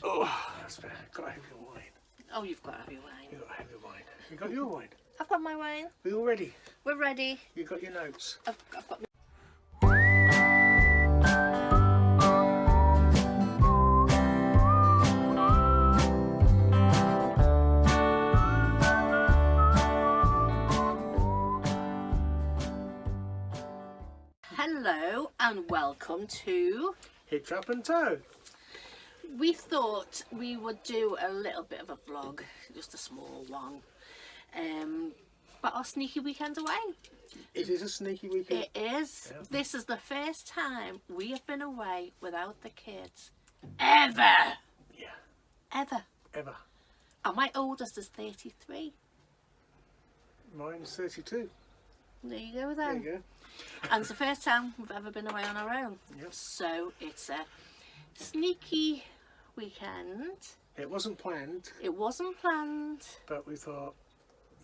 Oh, that's better. Got to have your wine. Oh, you've got to have your wine. You got to have your wine. You got your wine. I've got my wine. We all ready? We're ready. You got your notes. I've got. Hello and welcome to. Hitch up and toe. We thought we would do a little bit of a vlog, just a small one, but our sneaky weekend away. It is a sneaky weekend. It is. Yeah. This is the first time we have been away without the kids. Ever. Yeah. Ever. Ever. And my oldest is 33. Mine's 32. There you go There then. you go. And it's the first time we've ever been away on our own. Yep. So it's a sneaky weekend. It wasn't planned, It wasn't planned. but we thought,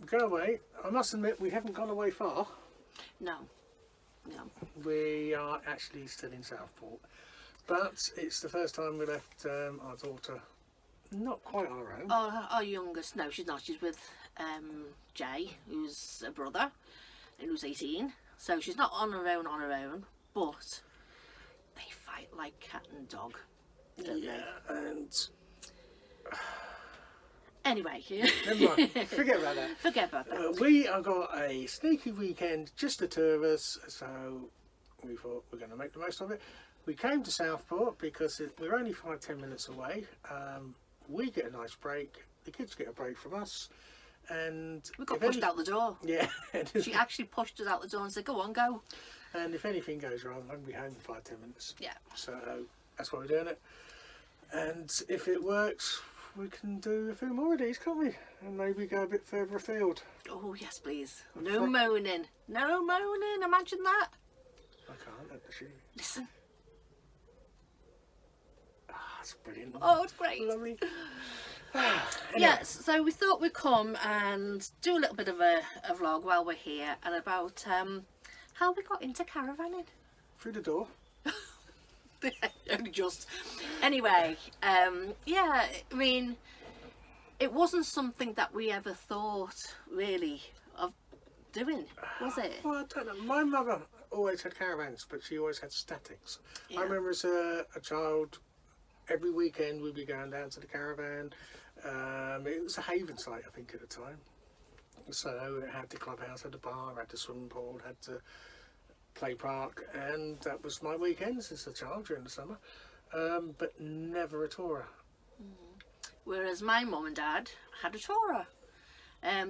go away. I must admit, we haven't gone away far. No. No. We are actually still in Southport. But it's the first time we left our daughter not quite on her own. Our youngest, no, she's not. She's with Jay, who's a brother, and who's 18. So she's not on her own, but they fight like cat and dog. Don't Yeah, and Anyway, never mind. Forget about that. forget about that. We have got a sneaky weekend, just the two of us, so we thought we're going to make the most of it. We came to Southport because we're only 5-10 minutes away. We get a nice break, the kids get a break from us, and We got if pushed out the door. Yeah, She actually pushed us out the door and said, "Go on, go." and if anything goes wrong, I'm going to be home in 5-10 minutes. Yeah. So that's why we're doing it. And if it works, we can do a few more of these, can't we? And maybe go a bit further afield. Oh yes, please. No moaning. No moaning. Imagine that. I can't, actually. Listen. Ah, it's brilliant. Oh, it's great. Lovely. Yes, so we thought we'd come and do a little bit of a vlog while we're here and about how we got into caravaning. Through the door. Only just. Anyway, yeah, I mean, it wasn't something that we ever thought really of doing, was it? Well, I don't know. My mother always had caravans, but she always had statics. Yeah. I remember as a child, every weekend we'd be going down to the caravan. It was a haven site, I think, at the time. So it had the clubhouse, had the bar, had the swimming pool, had the play park, and that was my weekends as a child during the summer. But never a tourer. Whereas my mum and dad had a tourer.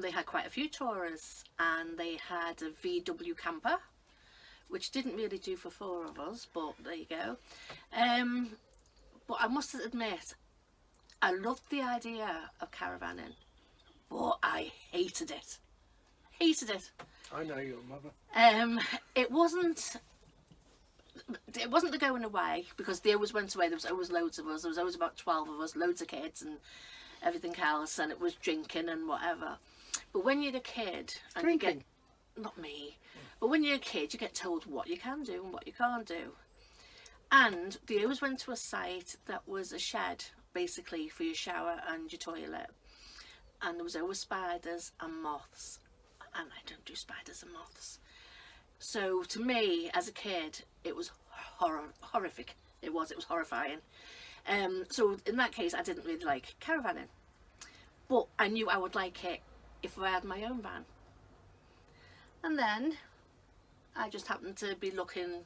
They had quite a few tourers, and they had a VW camper, which didn't really do for 4 of us, but there you go. But I must admit, I loved the idea of caravaning, but I hated it. Hated it. I know your mother. It wasn't the going away, because they always went away. There was always loads of us. There was always about 12 of us, loads of kids and everything else, and it was drinking and whatever. But when you're a kid and Drinking? you get, not me, but when you're a kid you get told what you can do and what you can't do. And they always went to a site that was a shed, basically, for your shower and your toilet. And there was always spiders and moths. And I don't do spiders and moths. So to me, as a kid, it was horrific. It was horrifying. So in that case, I didn't really like caravaning. But I knew I would like it if I had my own van. And then I just happened to be looking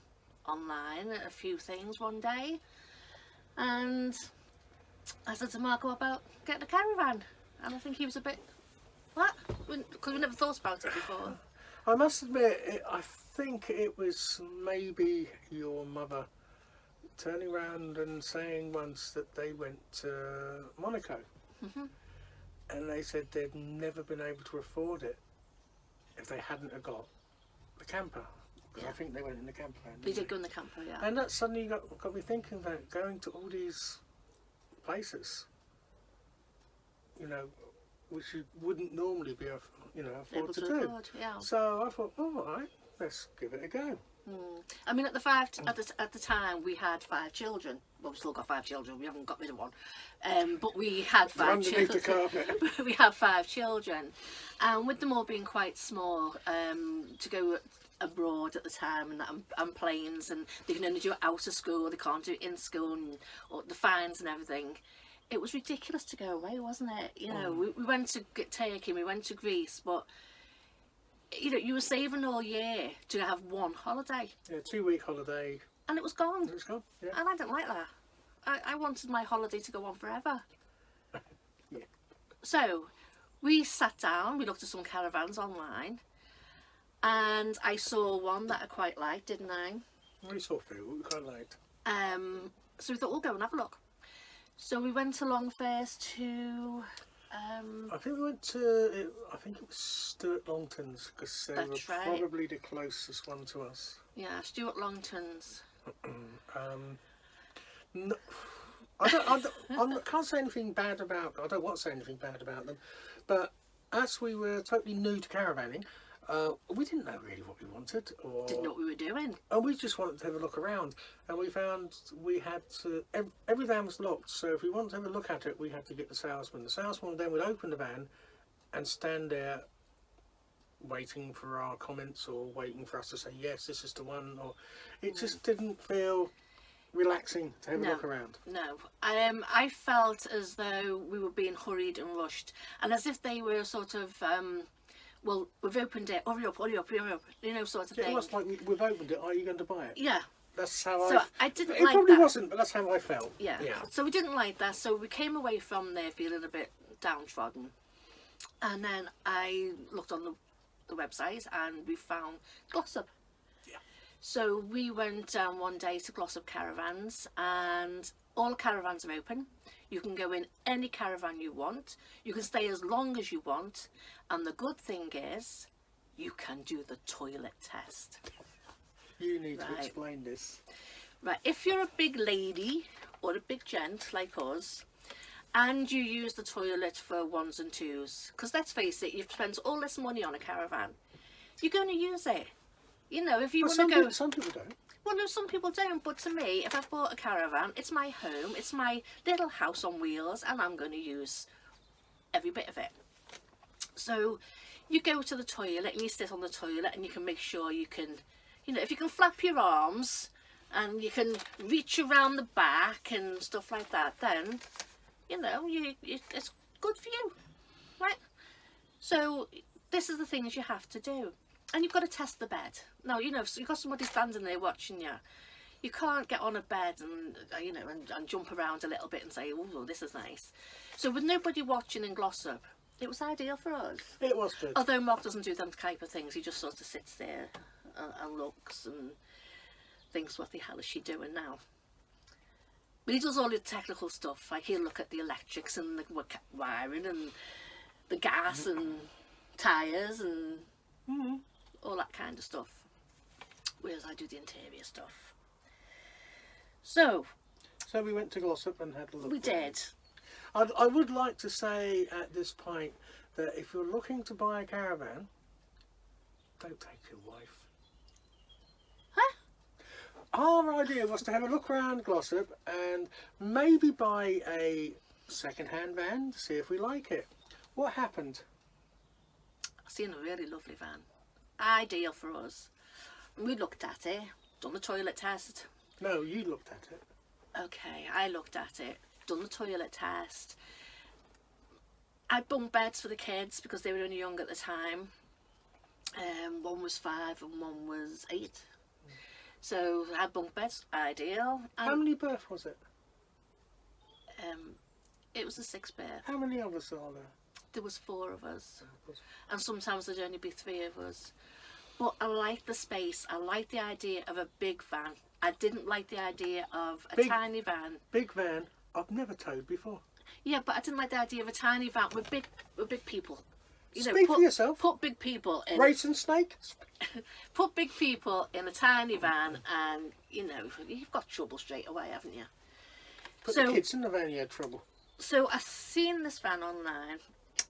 online at a few things one day. And I said to Marco about getting a caravan. And I think he was a bit, what? Because we never thought about it before. I must admit, I think it was maybe your mother turning around and saying once that they went to Monaco. And they said they'd never been able to afford it if they hadn't have got the camper. Because I think they went in the camper van. They did go in the camper, yeah. And that suddenly got me thinking about going to all these places, you know, which you wouldn't normally be, afford Able to to do. afford, yeah. So I thought, all right, let's give it a go. I mean, at the time we had 5 children. Well, we've still got 5 children. We haven't got rid of one, but we had 5 underneath the children. carpet. We had 5 children, and with them all being quite small, to go abroad at the time and planes, and they can only do it out of school. They can't do it in school, or the fines and everything. It was ridiculous to go away, wasn't it? You know, we went to Turkey, we went to Greece, but you know, you were saving all year to have one holiday. Yeah, 2-week holiday. And it was gone. It was gone, yeah. And I didn't like that. I wanted my holiday to go on forever. Yeah. So we sat down, we looked at some caravans online, and I saw one that I quite liked, didn't I? We saw a few, we quite liked. So we thought, we'll go and have a look. So we went along first to... I think we went to, I think it was Stuart Longton's, because they were That's right. probably the closest one to us. Yeah, Stuart Longton's. No, I can't say anything bad about, I don't want to say anything bad about them, but as we were totally new to caravaning, we didn't know really what we wanted, or Didn't know what we were doing. and we just wanted to have a look around, and we found we had to, every van was locked, so if we wanted to have a look at it, we had to get the salesman. The salesman then would open the van and stand there waiting for our comments, or waiting for us to say yes, this is the one, or it just didn't feel relaxing to have a look around. No, I felt as though we were being hurried and rushed, and as if they were sort of, well, we've opened it, hurry up, you know, sort of It thing. was like, we've opened it, are you going to buy it? Yeah. That's how So I didn't it like probably that. wasn't, but that's how I felt. Yeah. Yeah. So we didn't like that, so we came away from there feeling a bit downtrodden. And then I looked on the website and we found Glossop. Yeah. So we went down one day to Glossop Caravans, and all caravans are open. You can go in any caravan you want. You can stay as long as you want. And the good thing is, you can do the toilet test. You need to Right. explain this. Right, if you're a big lady or a big gent like us, and you use the toilet for ones and twos, because let's face it, you've spent all this money on a caravan, you're going to use it. You know, if you Well, want to go... some people don't. Well, no, some people don't, but to me, if I've bought a caravan, it's my home, it's my little house on wheels, and I'm going to use every bit of it. So you go to the toilet and you sit on the toilet, and you can make sure you can, you know, if you can flap your arms and you can reach around the back and stuff like that, then, you know, it's good for you, right? So this is the things you have to do. And you've got to test the bed. Now, you know, so you've got somebody standing there watching you. You can't get on a bed and, you know, and jump around a little bit and say, oh, this is nice. So with nobody watching in Glossop, it was ideal for us. It was good. Although Mark doesn't do them type of things, he just sort of sits there and looks and thinks, what the hell is she doing now? But he does all the technical stuff. Like, he'll look at the electrics and the wiring and the gas and tyres and all that kind of stuff. Whereas I do the interior stuff. So we went to Glossop and had a look. we did. I would like to say at this point that if you're looking to buy a caravan, don't take your wife. Huh? Our idea was to have a look around Glossop and maybe buy a second-hand van to see if we like it. What happened? I seen a really lovely van. Ideal for us. We looked at it, done the toilet test. No, you looked at it. Okay, I looked at it, done the toilet test. I bunk beds for the kids because they were only young at the time. One was 5 and one was 8. So I had bunk beds, ideal. How And many berth was it? it was a 6-berth. How many of us are there? There was 4 of us. And sometimes there'd only be 3 of us. But I liked the space. I liked the idea of a big van. I didn't like the idea of a tiny van. Big van. I've never towed before. Yeah, but I didn't like the idea of a tiny van with big people. You know, Speak for yourself. Put big people in. Raisin snake. Put big people in a tiny van, and you know you've got trouble straight away, haven't you? Put the kids in the van, you had trouble. So I seen this van online,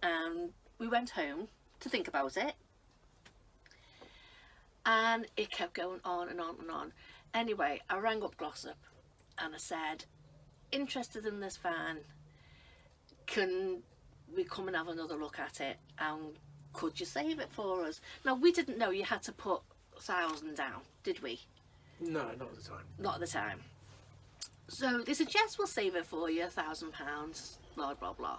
and we went home to think about it. And it kept going on and on and on. Anyway, I rang up Glossop and I said, interested in this van, can we come and have another look at it, and could you save it for us? Now, we didn't know you had to put 1,000 down, did we? No, not at the time. Not at the time. So they said, yes, we'll save it for you, £1,000, blah, blah, blah.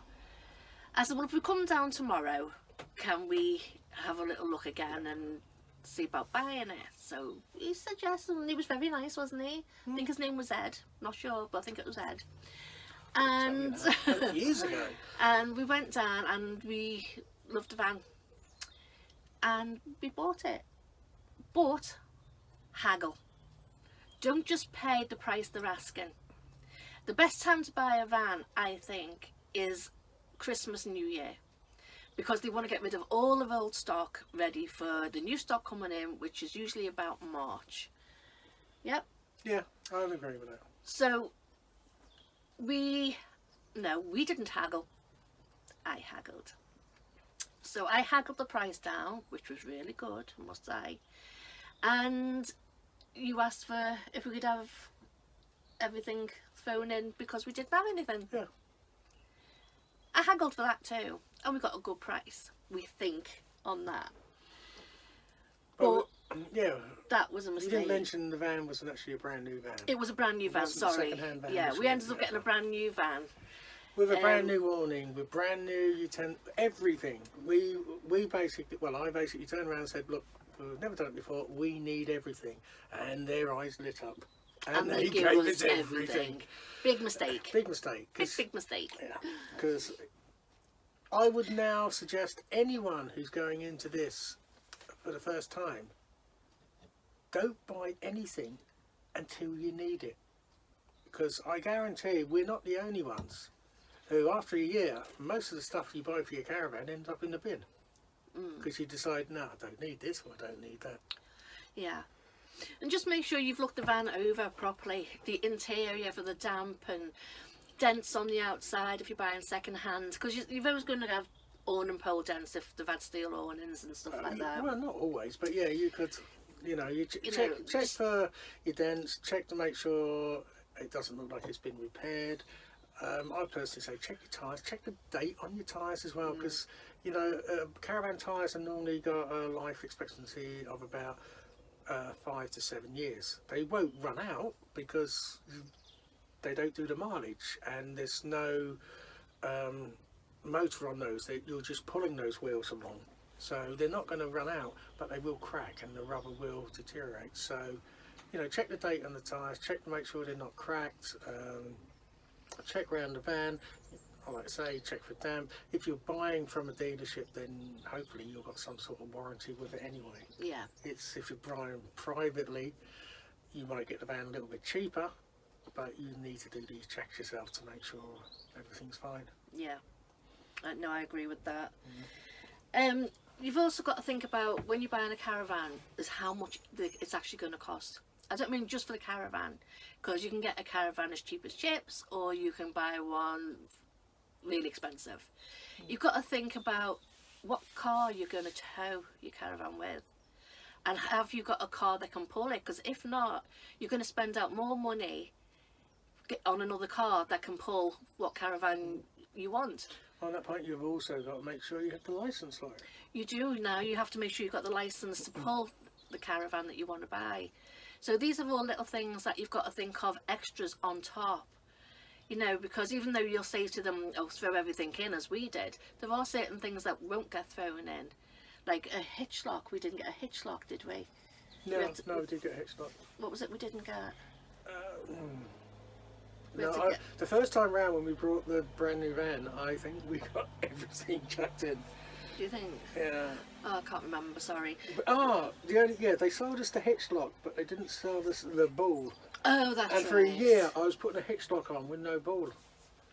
I said, well, if we come down tomorrow, can we have a little look again and see about buying it? So he said yes, and he was very nice, wasn't he? I think his name was Ed. Not sure, but I think it was Ed. And years ago. And we went down and we loved the van. And we bought it. But haggle. Don't just pay the price they're asking. The best time to buy a van, I think, is Christmas and New Year, because they want to get rid of all of old stock ready for the new stock coming in, which is usually about March. Yep. Yeah, I would agree with that. So we didn't haggle. I haggled. So I haggled the price down, which was really good, I must say. And you asked for if we could have everything thrown in because we didn't have anything. Yeah. I haggled for that too, and we got a good price, we think, on that. But yeah, that was a you mistake. didn't mention the van wasn't actually a brand new van. It was a brand new van, wasn't a sorry. second-hand van, Yeah, was we it? ended up getting a brand new van. With a brand new awning, with brand new everything. We basically, well, I basically turned around and said, look, we've never done it before, we need everything. And their eyes lit up. And they gave us everything. Big mistake. Big mistake. Big mistake. Yeah, because I would now suggest anyone who's going into this for the first time, don't buy anything until you need it. Because I guarantee we're not the only ones who, after a year, most of the stuff you buy for your caravan ends up in the bin. Because you decide, no, I don't need this or I don't need that. Yeah. And just make sure you've looked the van over properly. The interior for the damp and dents on the outside if you're buying second hand. Because you're always going to have awning pole dents if they've had steel awnings and stuff like that. Well, not always, but yeah, you could, check for your dents, check to make sure it doesn't look like it's been repaired. I personally say check your tyres, check the date on your tyres as well, because caravan tyres have normally got a life expectancy of about 5 to 7 years. They won't run out because they don't do the mileage, and there's no motor on those. You're just pulling those wheels along, so they're not going to run out, but they will crack and the rubber will deteriorate. So check the date on the tyres, check to make sure they're not cracked, check around the van, I like to say, check for damp. If you're buying from a dealership, then hopefully you've got some sort of warranty with it anyway. Yeah. It's if you're buying privately, you might get the van a little bit cheaper, but you need to do these checks yourself to make sure everything's fine. Yeah. No, I agree with that. You've also got to think about, when you're buying a caravan, is how much it's actually going to cost. I don't mean just for the caravan, because you can get a caravan as cheap as chips, or you can buy one really expensive. You've got to think about what car you're going to tow your caravan with, and have you got a car that can pull it? Because if not, you're going to spend out more money on another car that can pull what caravan you want. On that point, you've also got to make sure you have the licence for it. You do now. You have to make sure you've got the licence to pull the caravan that you want to buy. So these are all little things that you've got to think of, extras on top. Because even though you'll say to them, oh, throw everything in, as we did, there are certain things that won't get thrown in. Like a hitch lock. We didn't get a hitch lock, did we? No, we did get a hitch lock. What was it we didn't get? The first time round when we brought the brand new van, I think we got everything chucked in. Do you think? Yeah. Oh, I can't remember, sorry. They sold us the hitch lock, but they didn't sell us the ball. Oh, that's right. And for a year, I was putting a hitch lock on with no ball.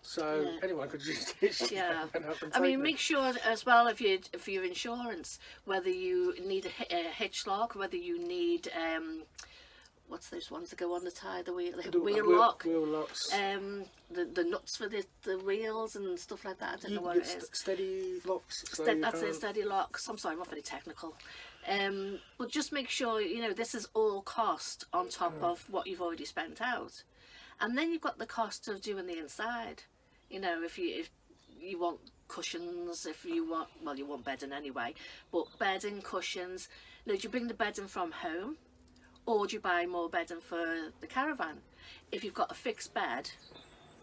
So anyone could just hitch yeah. up and I mean, make sure as well for your insurance, whether you need a hitch lock, whether you need what's those ones that go on the tie, the wheel The wheel lock, wheel locks. the nuts for the wheels and stuff like that. I don't You know what can it get is. steady locks. So That's it, steady locks. I'm sorry, I'm not very technical. But just make sure, you know, this is all cost on top of what you've already spent out. And then you've got the cost of doing the inside. You know, if you want cushions, if you want, well, you want bedding anyway, but bedding, cushions. You know, do you bring the bedding from home, or do you buy more bedding for the caravan? If you've got a fixed bed,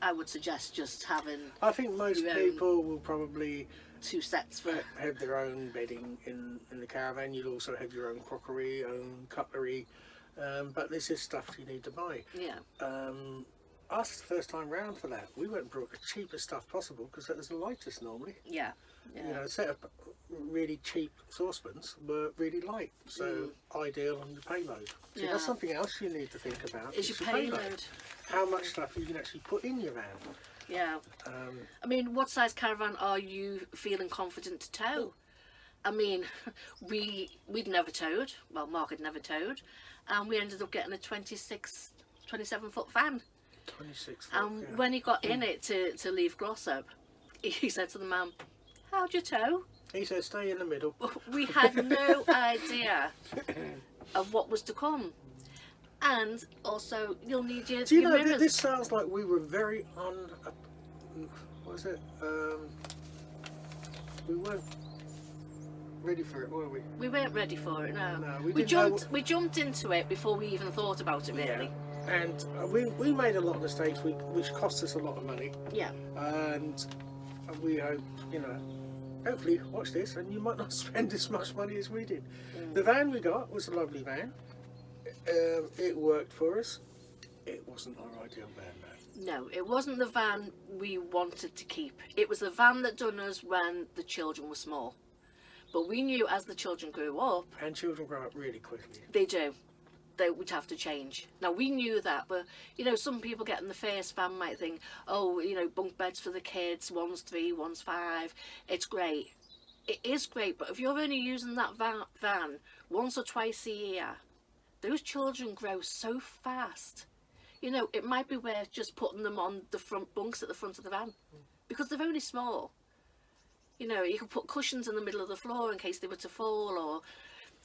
I would suggest just having, I think most people will probably 2 sets for have their own bedding in the caravan. You'll also have your own crockery, own cutlery, but this is stuff you need to buy. yeah. Us, the first time round for that, we went and brought the cheapest stuff possible because that was the lightest normally. Yeah. You know, set up really cheap saucepans were really light, so ideal on your payload. So Yeah. that's something else you need to think about. Is your payload. How much stuff you can actually put in your van. Yeah. I mean, what size caravan are you feeling confident to tow? I mean, we'd never towed. Well, Mark had never towed, and we ended up getting a 27-foot van. 26 foot, And yeah. when he got in it to leave Glossop, he said to the man, "How'd you tow?" He said, stay in the middle. We had no idea of what was to come. And also, you'll need your, Do you your know, mirrors. this sounds like we were very what was it? We weren't ready for it, were we? We weren't ready for it, no. No, we we didn't know jumped. We jumped into it before we even thought about it, really. And we made a lot of mistakes, which cost us a lot of money. Yeah. And we hope, you know, hopefully watch this and you might not spend as much money as we did. The van we got was a lovely van. It worked for us. It wasn't our ideal van, though. No, it wasn't the van we wanted to keep. It was the van that done us when the children were small. But we knew as the children grew up, And children grow up really quickly. they do. They would have to change. Now we knew that, but you know, some people getting the first van might think, oh, you know, bunk beds for the kids, one's 3, one's 5. It's great. It is great, but if you're only using that van once or twice a year, those children grow so fast. You know, it might be worth just putting them on the front bunks at the front of the van because they're only small. You know, you can put cushions in the middle of the floor in case they were to fall, or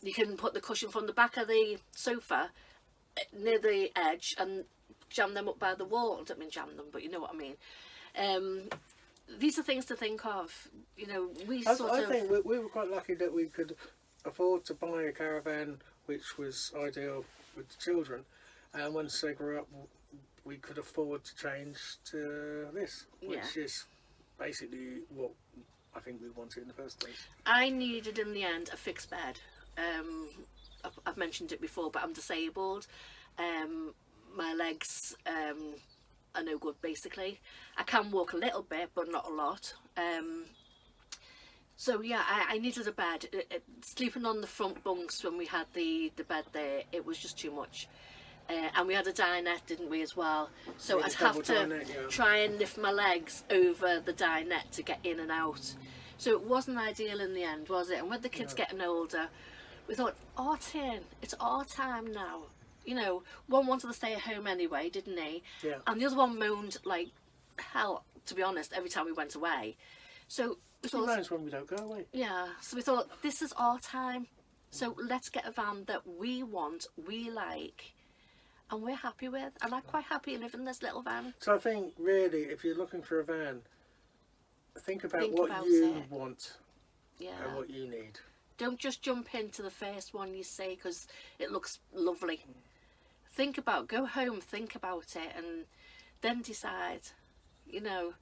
you can put the cushion from the back of the sofa near the edge and jam them up by the wall. I don't mean jam them, but you know what I mean. These are things to think of. You know, I think we were quite lucky that we could afford to buy a caravan which was ideal with the children, and once they grew up we could afford to change to this, which is basically what I think we wanted in the first place. I needed in the end a fixed bed. I've mentioned it before, but I'm disabled. My legs are no good, basically. I can walk a little bit, but not a lot. So yeah, I needed a bed. Sleeping on the front bunks when we had the bed there, it was just too much. And we had a dinette, didn't we, as well? So Yeah, I'd the have double to dinette, yeah. try and lift my legs over the dinette to get in and out. So it wasn't ideal in the end, was it? And with the kids getting older, we thought, our turn. It's our time now. You know, one wanted to stay at home anyway, didn't he? Yeah. And the other one moaned like hell, to be honest, every time we went away. So we thought, Sometimes when we don't go away. yeah, so we thought, this is our time. So let's get a van that we want, we like, and we're happy with. And I'm quite happy living in this little van. So I think really, if you're looking for a van, think about what about you it. want Yeah. and what you need. Don't just jump into the first one you see because it looks lovely. Think about, go home, think about it, and then decide. You know.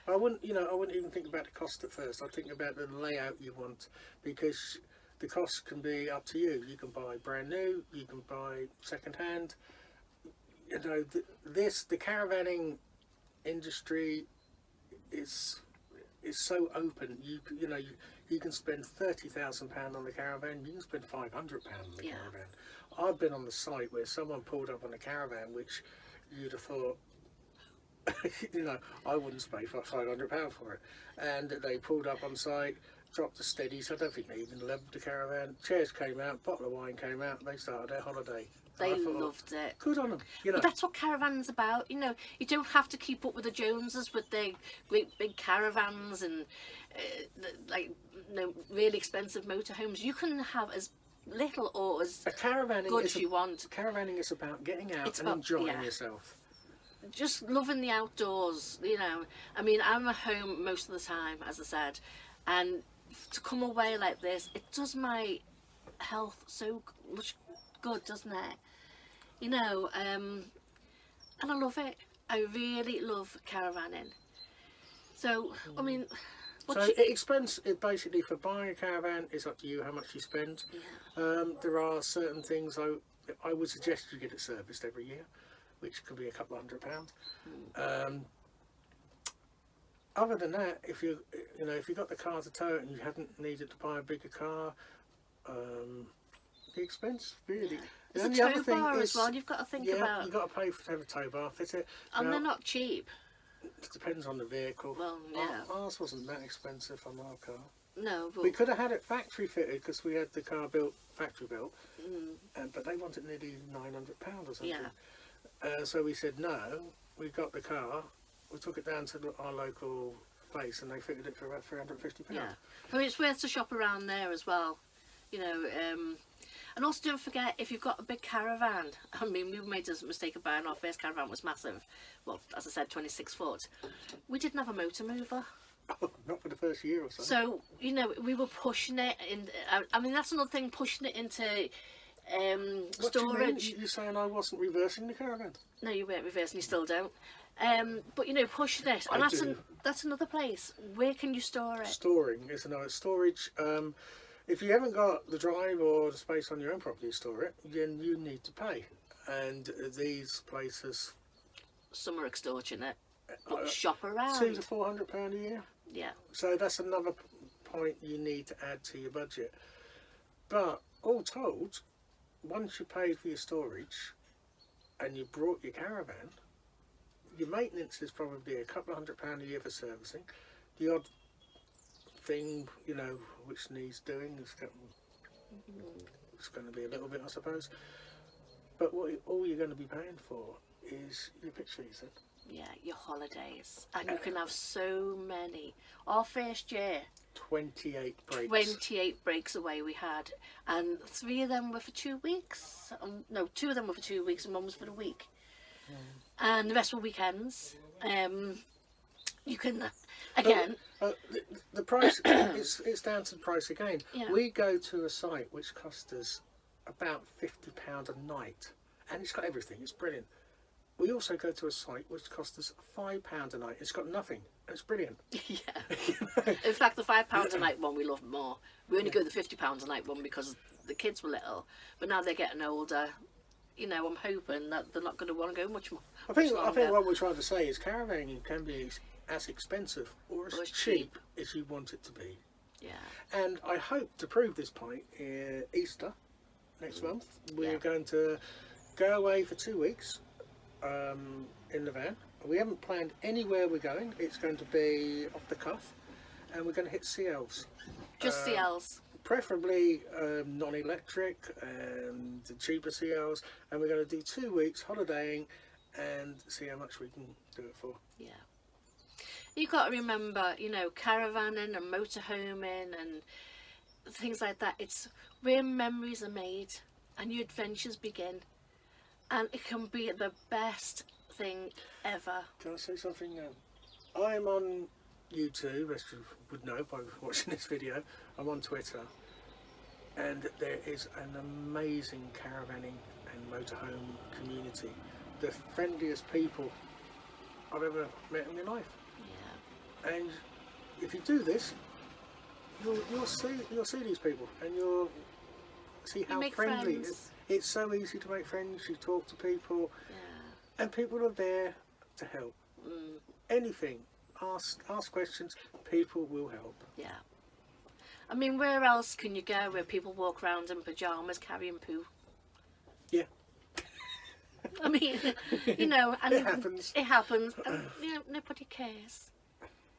I wouldn't even think about the cost at first. I'd think about the layout you want, because the cost can be up to you. You can buy brand new, you can buy second hand. You know, the caravaning industry is so open. You can spend £30,000 on the caravan. You can spend £500 on the caravan. I've been on the site where someone pulled up on a caravan, which you'd have thought, you know, I wouldn't pay £500 for it. And they pulled up on site, dropped the steadies. I don't think they even leveled the caravan. Chairs came out, bottle of wine came out. They started their holiday. They I thought, loved it. good on them. You know, But that's what caravan's about. You know, you don't have to keep up with the Joneses with their great big caravans and like, you know, really expensive motorhomes. You can have as little or as a caravanning good is as you want. Caravanning is about getting out It's and about- enjoying yeah. yourself. Just loving the outdoors, you know. I mean, I'm at home most of the time, as I said, and to come away like this, it does my health so much good, doesn't it? You know, and I love it. I really love caravanning. So, I mean, So it basically for buying a caravan is up to you how much you spend. yeah. There are certain things I would suggest you get it serviced every year, which could be a couple of £100. Other than that, if you got the car to tow it and you hadn't needed to buy a bigger car, the expense really. Yeah. And There's a tow bar as well. You've got to think yeah, about, you've got to pay to have a tow bar fit it. and Now, they're not cheap. it depends on the vehicle. Well, yeah. Ours wasn't that expensive on our car. No, but We could have had it factory fitted because we had the car factory built, but they wanted nearly £900 or something. Yeah. So we said no. We got the car. We took it down to our local place, and they fitted it for about £350. yeah. I mean, it's worth to shop around there as well. You know, and also don't forget, if you've got a big caravan, I mean, we made a mistake of buying our first caravan, was massive. Well, as I said, 26 foot. We didn't have a motor mover. Not for the first year or so. So, you know, we were pushing it in. I mean, that's another thing, pushing it into What do you mean? storage. You're saying I wasn't reversing the caravan? No, you weren't reversing, you still don't. But, you know, pushing it. And I do. that's another place. Where can you store it? Storing is another storage. If you haven't got the drive or the space on your own property to store it, then you need to pay. And these places, Some are extortionate. uh, But shop around. £200 to £400 a year. Yeah. So that's another point you need to add to your budget. But all told, once you paid for your storage and you brought your caravan, your maintenance is probably a couple of £100 a year for servicing. The odd thing, you know, which needs doing is going to be a little bit, I suppose. But all you're going to be paying for is your pitch season. Yeah, your holidays. And you can have so many. Our first year, 28 breaks. 28 breaks away we had. And 3 of them were for 2 weeks. No, 2 of them were for 2 weeks and 1 was for a week. And the rest were weekends. You can, again... The price, it's down to the price again. Yeah. We go to a site which costs us about £50 a night. And it's got everything. It's brilliant. We also go to a site which costs us £5 a night. It's got nothing. And it's brilliant. Yeah. In fact, the £5 a night one we loved more. We only go the £50 a night one because the kids were little. But now they're getting older. You know, I'm hoping that they're not going to want to go much more. I think what we're trying to say is caravanning can be as expensive or as cheap as you want it to be. Yeah. And I hope to prove this point Easter next month. We're going to go away for 2 weeks in the van. We haven't planned anywhere we're going. It's going to be off the cuff, and we're going to hit CLs. Just CLs. Preferably non-electric and the cheaper CLs, and we're going to do 2 weeks holidaying and see how much we can do it for. Yeah. You've got to remember, you know, caravanning and motorhoming and things like that. It's where memories are made and your adventures begin. And it can be the best thing ever. Can I say something now? I'm on YouTube, as you would know by watching this video. I'm on Twitter. And there is an amazing caravanning and motorhome community. The friendliest people I've ever met in my life. Yeah. And if you do this, you'll see these people, and you'll see how friendly it is. It's so easy to make friends. You talk to people, and people are there to help. Anything, ask questions. People will help. Yeah. I mean, where else can you go where people walk around in pajamas carrying poo? Yeah. I mean, you know, and It happens. It happens, and you know, nobody cares.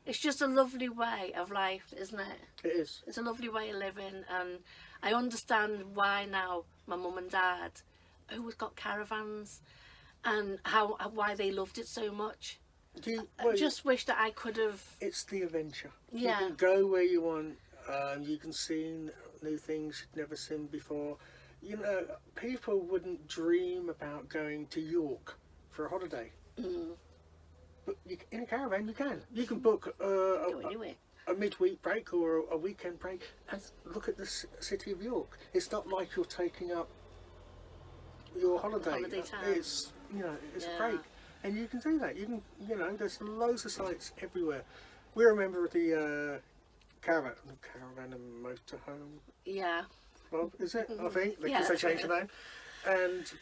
It's just a lovely way of life, isn't it? It is. It's a lovely way of living, and I understand why now my mum and dad always got caravans and why they loved it so much. Well, I just wish that I could have. it's the adventure. Yeah. You can go where you want. You can see new things you've never seen before. You know, people wouldn't dream about going to York for a holiday. But in a caravan, you can. You can book Go anywhere. a midweek break or a weekend break and look at the city of York. It's not like you're taking up your holiday. Holiday time. It's it's a break, and you can do that. You can there's loads of sites everywhere. We're a member of the caravan and motorhome Yeah. club, is it? I think because Yeah, they changed the name, and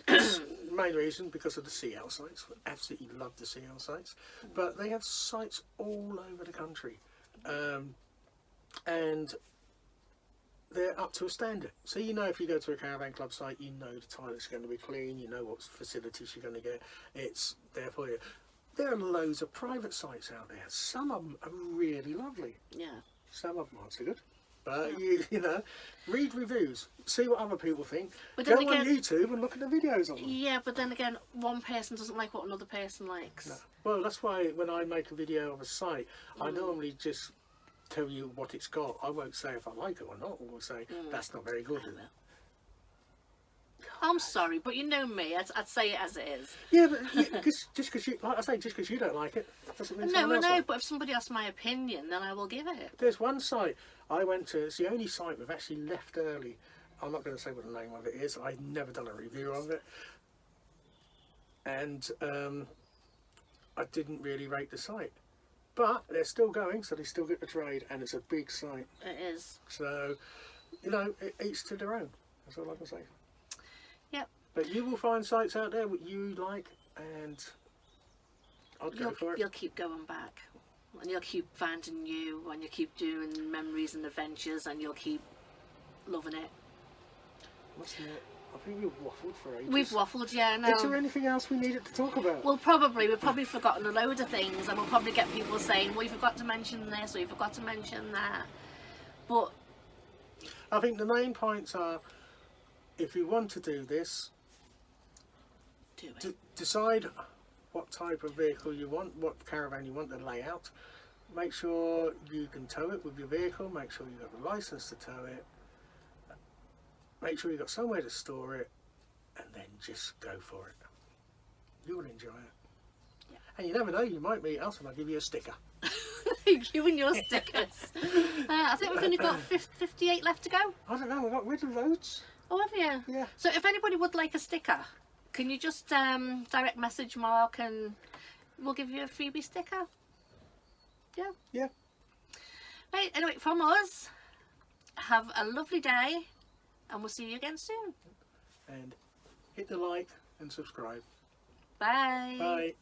it's main reason because of the CL sites. We absolutely love the CL sites, but they have sites all over the country, and they're up to a standard. So if you go to a caravan club site, you know the toilet's going to be clean, you know what facilities you're going to get. It's there for you. There are loads of private sites out there. Some of them are really lovely. Yeah. Some of them aren't so good. But you read reviews, see what other people think. But Go then on again- YouTube and look at the videos on them. Yeah, but then again, one person doesn't like what another person likes. No. Well, that's why when I make a video of a site, I normally just tell you what it's got. I won't say if I like it or not. I will say that's not very good. I'm sorry, but you know me. I'd say it as it is. Yeah, but just because you, like I say, just because you don't like it, doesn't mean No, someone else no, will. but if somebody asks my opinion, then I will give it. There's one site I went to. It's the only site we've actually left early. I'm not going to say what the name of it is. I've never done a review of it, and I didn't really rate the site. But they're still going, so they still get the trade, and it's a big site. It is. So, each to their own. That's all I can say. Yep. But you will find sites out there what you like, and I'd go for it. You'll keep going back, and you'll keep finding new, and you'll keep doing memories and adventures, and you'll keep loving it. Mustn't it? I think we've waffled for ages. We've waffled, yeah. No. Is there anything else we needed to talk about? We've probably forgotten a load of things, and we'll probably get people saying, well, you forgot to mention this, or you forgot to mention that. But I think the main points are, if you want to do this, do it. decide what type of vehicle you want, what caravan you want, the layout. Make sure you can tow it with your vehicle, make sure you've got the license to tow it, make sure you've got somewhere to store it, and then just go for it. You'll enjoy it. Yeah. And you never know, you might meet us and I'll give you a sticker. You and your stickers. I think we've only got 58 left to go. I don't know, we got rid of loads. Oh, have you? Yeah. So if anybody would like a sticker, can you just direct message Mark and we'll give you a freebie sticker? Yeah. Yeah. Right, anyway, from us, have a lovely day and we'll see you again soon. And hit the like and subscribe. Bye. Bye.